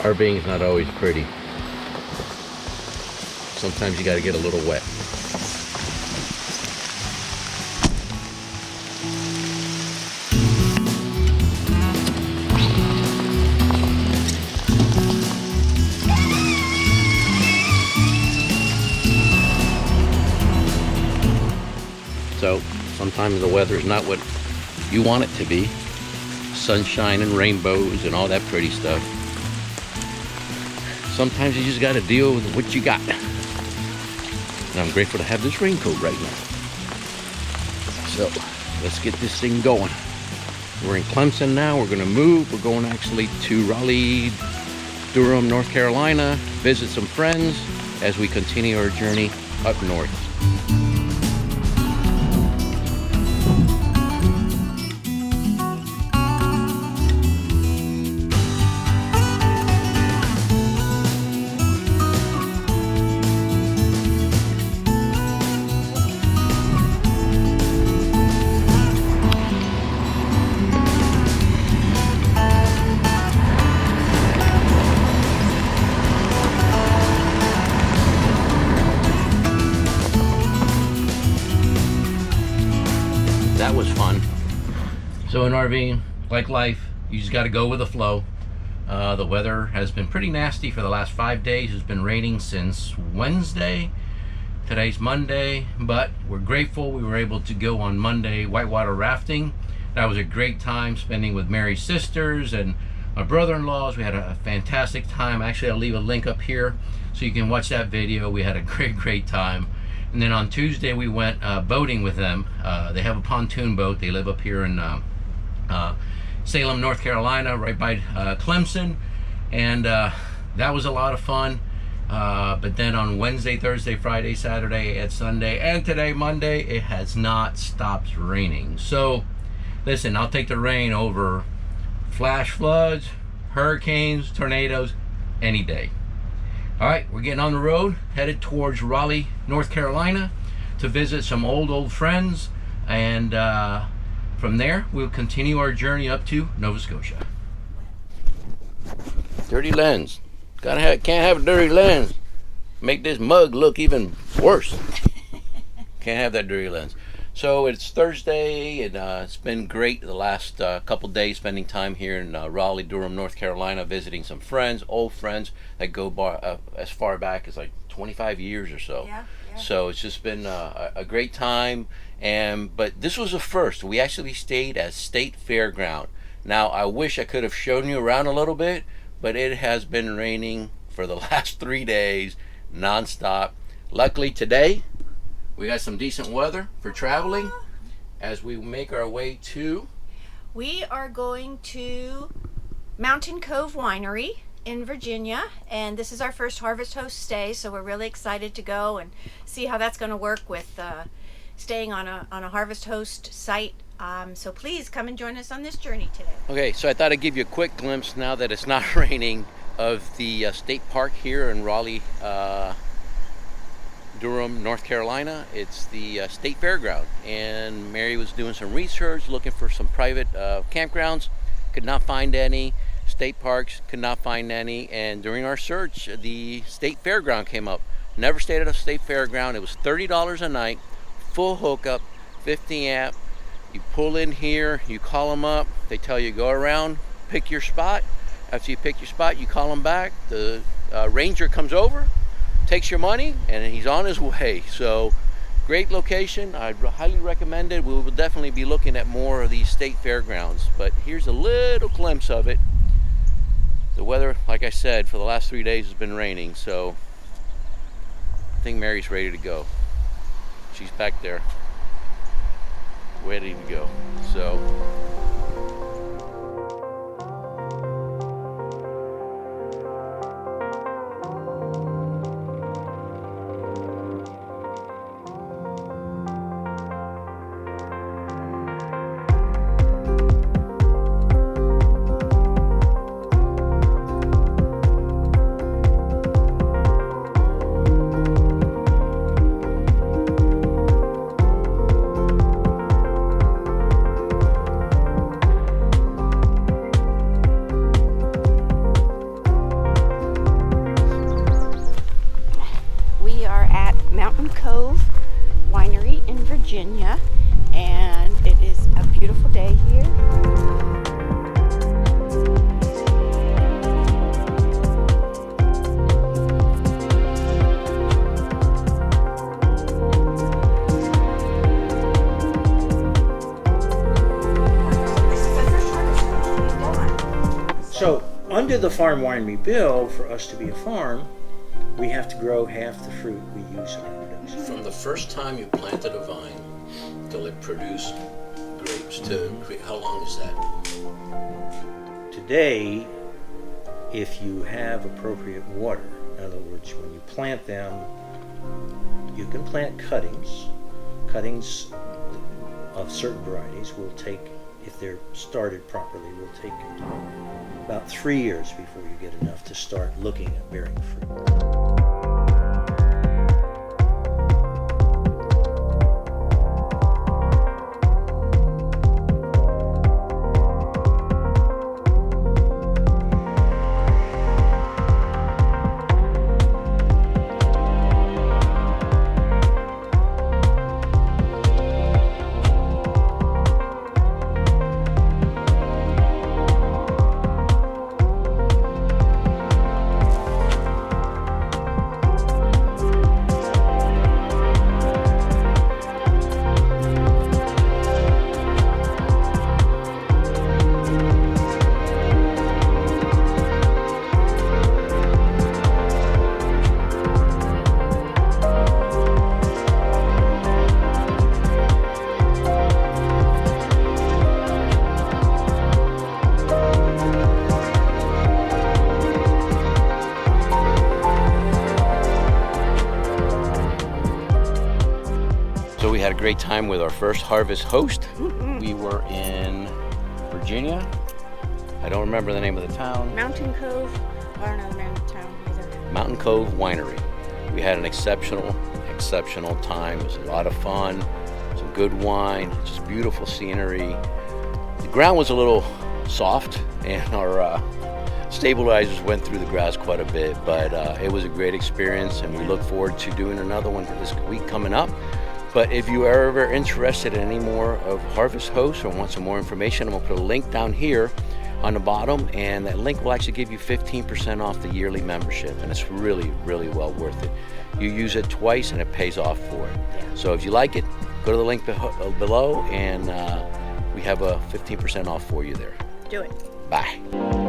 Our being's not always pretty. Sometimes you got to get a little wet. So sometimes the weather is not what you want it to be. Sunshine and rainbows and all that pretty stuff. Sometimes you just got to deal with what you got. And I'm grateful to have this raincoat right now. So let's get this thing going. We're in Clemson now. We're going to move. We're going actually to Raleigh, Durham, North Carolina, visit some friends as we continue our journey up north. That was fun. So in RVing, like life, you just got to go with the flow. The weather has been pretty nasty for the last 5 days. It's been raining since Wednesday. Today's Monday, but we're grateful we were able to go on Monday whitewater rafting. That was a great time spending with Mary's sisters and my brother-in-laws. We had a fantastic time. Actually, I'll leave a link up here so you can watch that video. We had a great time. And then on Tuesday we went boating with them. They have a pontoon boat. They live up here in Salem, North Carolina, right by Clemson. And that was a lot of fun. But then on Wednesday, Thursday, Friday, Saturday, and Sunday, and today, Monday, it has not stopped raining. So listen, I'll take the rain over flash floods, hurricanes, tornadoes, any day. All right, we're getting on the road, headed towards Raleigh, North Carolina, to visit some old friends, and from there we'll continue our journey up to Nova Scotia. Dirty lens. Can't have a dirty lens. Make this mug look even worse. Can't have that dirty lens. So it's Thursday, and it's been great the last couple days spending time here in Raleigh, Durham, North Carolina, visiting some friends, old friends that go as far back as like 25 years or so. Yeah. So it's just been a great time. But this was a first. We actually stayed at State Fairground. Now, I wish I could have shown you around a little bit, but it has been raining for the last 3 days, nonstop. Luckily today, we got some decent weather for traveling as we make our way to... We are going to Mountain Cove Winery in Virginia, and this is our first Harvest Host stay, so we're really excited to go and see how that's going to work with staying on a Harvest Host site. So please come and join us on this journey today. Okay, so I thought I'd give you a quick glimpse, now that it's not raining, of the state park here in Raleigh, Durham, North Carolina. It's the State Fairground, and Mary was doing some research looking for some private campgrounds. Could not find any. State parks, could not find any. And during our search, the State Fairground came up. Never stayed at a State Fairground. It was $30 a night, full hookup, 50 amp. You pull in here, you call them up, they tell you go around, pick your spot. After you pick your spot, you call them back. The ranger comes over, takes your money, and he's on his way. So great location. I'd highly recommend it. We will definitely be looking at more of these state fairgrounds, but here's a little glimpse of it. The weather, like I said, for the last 3 days has been raining, so I think Mary's ready to go. She's back there ready to go. So Virginia, and it is a beautiful day here. So, under the farm winery bill, for us to be a farm, we have to grow half the fruit we use in our production. From the first time you planted a vine till it produced grapes to how long is that? Today, if you have appropriate water, in other words, when you plant them, you can plant cuttings. Cuttings of certain varieties will take, if they're started properly, will take about 3 years before you get enough to start looking at bearing fruit. So we had a great time with our first harvest host. We were in Virginia. I don't remember the name of the town. Mountain Cove. I don't know the name of the town either. Mountain Cove Winery. We had an exceptional time. It was a lot of fun, some good wine, just beautiful scenery. The ground was a little soft, and our stabilizers went through the grass quite a bit, but it was a great experience, and we look forward to doing another one this week coming up. But if you are ever interested in any more of Harvest Host or want some more information, I'm going to put a link down here on the bottom, and that link will actually give you 15% off the yearly membership, and it's really, really well worth it. You use it twice and it pays off for it. Yeah. So if you like it, go to the link below, and we have a 15% off for you there. Do it. Bye.